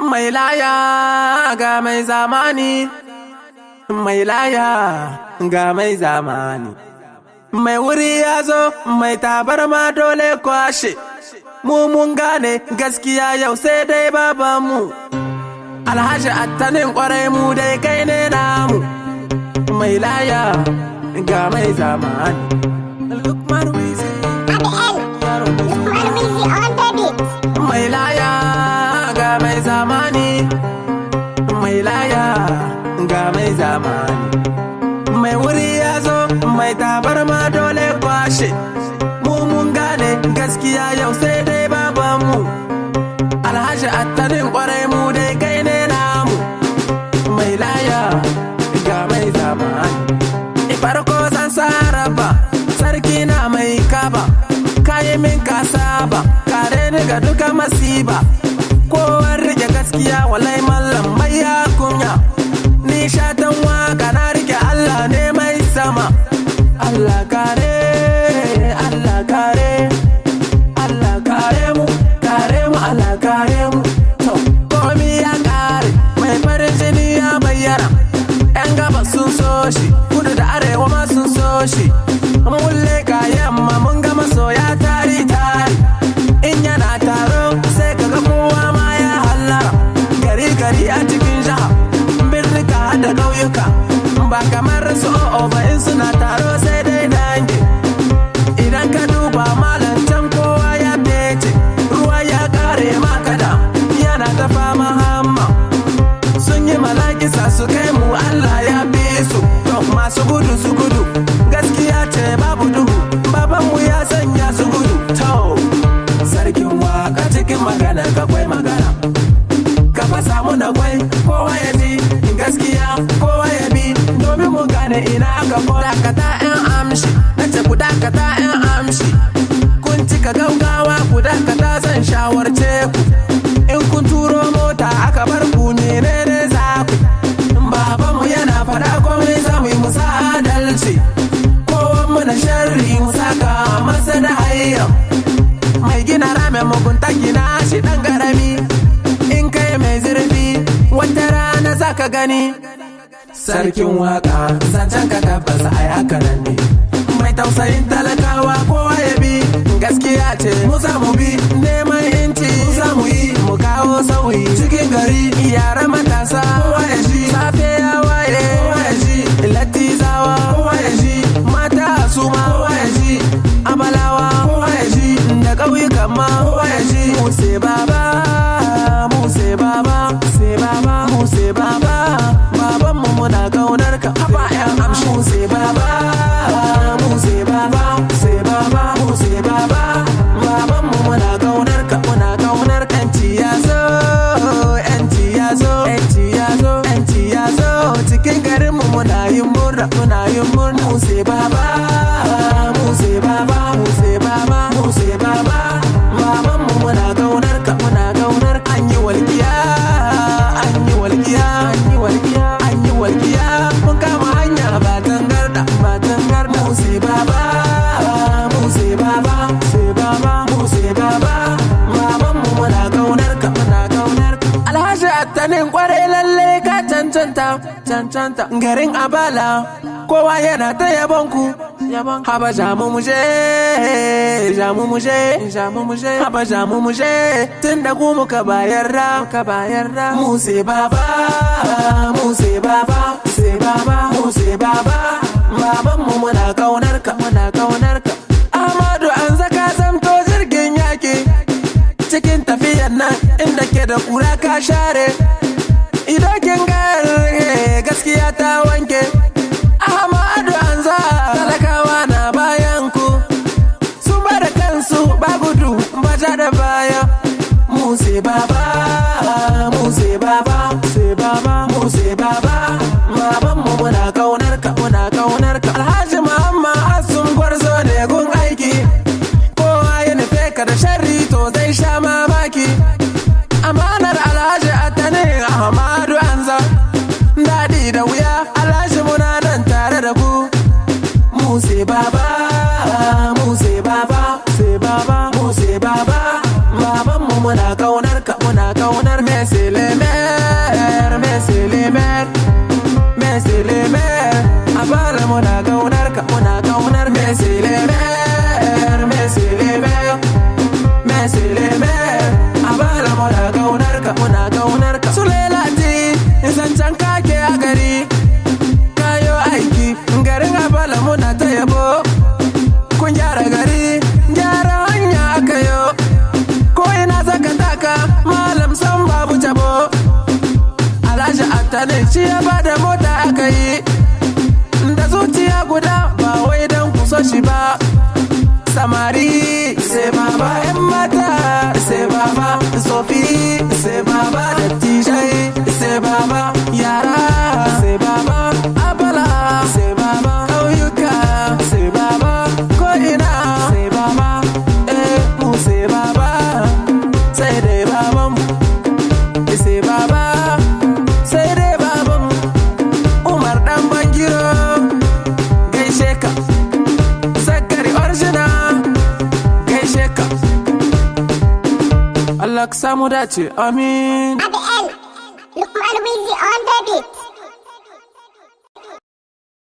Mai laya ga mai zamani, mai laya ga mai zamani. Mai wuri ya zo, mai tabarma dole kwashe. Mu mun gane gaskiya yau sai dai babanmu. Alhaji Attanin kwarai mu dai kai ne namu. Mai laya ga mai zamani. Lukman Wizi mai laya ga mai zamani. Mai laya ga mai zamani. Mai wuri ya zo, mai tabarma dole kwashe. Mu mun gane gaskiya yau sai dai babanmu. Alhaji Attanin kwarai mu dai kai ne namu. Mai laya ga mai zamani. Farko zan saraba, sarki na mai kaba. Kayi min kasaba, kare ni ga duka masiba. Kowar rike gaskiya walai mallam mai ya kunya. Ni shatan waka na rike Allah ne mai sama. Allah kare, Allah kare, Allah kare mu, Allah kare mu. To, komi ya kare, mai farin jini ya bayyana. 'Yan gaba sun so shi, kudu da arewa ma sun so shi. Mun leka yamma mun ga masoya tari tari. In yana taro sai kaga kowa ma ya hallara. Gari gari a cikin jiha, birnika da ƙauyuka. Ba kamar su o'o ba in suna taro sai dai dange. Idan ka duba malam can kowa ya bece, ruwa ya kare makada, yana ta fama hamma. Sun yi malakisa su kai mu Allah ya bi su. To masu gudu su gudu, gaskiya ce babu duhu. Babanmu ya sanya su gudu. To sarkin waka cikin magana ka kwai magana. Ka fa samu na kwai kowa ya ji gaskiya kowa ya bi. Domin mu gane ina aka ko dakata 'yan amshi. Nace ku dakata 'yan amshi. Kun cika gaugawa ku dakata zan shawarce ku. In kun turo mota aka bar ku menene za ku. Babanmu yana faɗa komai za mu yi musa adalci. Kowan mana sharri mu saka masa da hayya. Mai gina ramen mugunta gina shi ɗan ƙarami. In kai mai zurfi wata rana za ka gani. Sarkin waka zancen ka tabbas ai haka nan ne. Mai tausayin talakawa kowa ya bi. Gaskiya ce mu za mu bi, neman inci mu za mu yi. Mu kawo sauyi cikin gari, yara matasa kowa ya ji. Safe ya waye kowa ya ji, latizawa kowa ya ji. Mata suma kowa ya ji, abalawa kowa ya ji. Da ƙauyukan ma kowa ya ji. Muse baba, muse baba, sai baba, muse baba. Babanmu muna kaunar ka, haba 'yan amshi. Muse baba, muse baba, sai baba, muse baba. Babanmu muna kaunar ka, muna kaunar ka. 'Yanci ya zo, 'yanci ya zo, 'yanci ya zo, 'yanci ya zo. Cikin garinmu muna yin murna, muna yin murna. Muse baba, muse baba, muse baba, muse baba. Babanmu muna kaunar ka, muna kaunar ka. An yi walƙiya, an yi walƙiya, an yi walƙiya, an yi walƙiya. Mun kama hanya ba tangarda, ba tangarda. Muse baba, muse baba, sai baba, muse baba. Babanmu muna kaunar ka, muna kaunar ka. Alhaji Attanin kwarai lalle ka cancanta, cancanta. Garin Abala kowa yana ta yabon ku. Haba jamu muje, jamu muje, jamu muje. Haba jamu muje, tun da ku muka bayar da, muka bayar da. Muse baba, muse baba, sai baba, muse baba. Babanmu muna kaunar ka, muna kaunar ka. Ahmadu an zaka zamto jirgin yaki. Cikin tafiyan nan inda ke da kura ka share. Idokin gare gaskiya ta wanke. Ahmadu an za talakawa na bayan ku. Sun bada kansu ba gudu ba ja da baya. Muse baba, muse baba, sai baba, muse baba. Babanmu muna kaunar ka, muna kaunar ka. Alhaji Muhammad Asum gwarzo ne gun aiki. Kowa ya nufe ka da sharri to zai sha mamaki. Amanar Alhaji Attanin Ahmadu Anza. Daɗi da wuya Alhaji muna nan tare da ku. Muse baba, muse baba, sai baba, muse baba. Babanmu muna kaunar ka, muna mais c'est les maires, mais c'est les maires, mais c'est les maires. Abala muna gaunarka, mais c'est les maires, mais c'est les maires, mais c'est les maires. Abala muna gaunarka. Sulelati, zancan kake a gari, kayo aiki, garin abala muna ta yabo. Kun gyara gari, gyara hanya aka yo, ko ina zaka taka, malam san babu tabo. Alhaji Attani shi ya bada mota aka yi, da zuciya guda ba wai dan kuso shi ba. Samari sai baba, yan mata sai baba, tsofi sai baba, dattijai sai baba, yara sai baba, abala sai baba, ƙauyuka sai baba, ko ina sai baba, mu sai baba, sai dai babanmu, sai baba, sai dai babanmu. Umar dan Bangiro gaishe ka, Zakari Original gaishe ka. Allah ka samu dace, amin.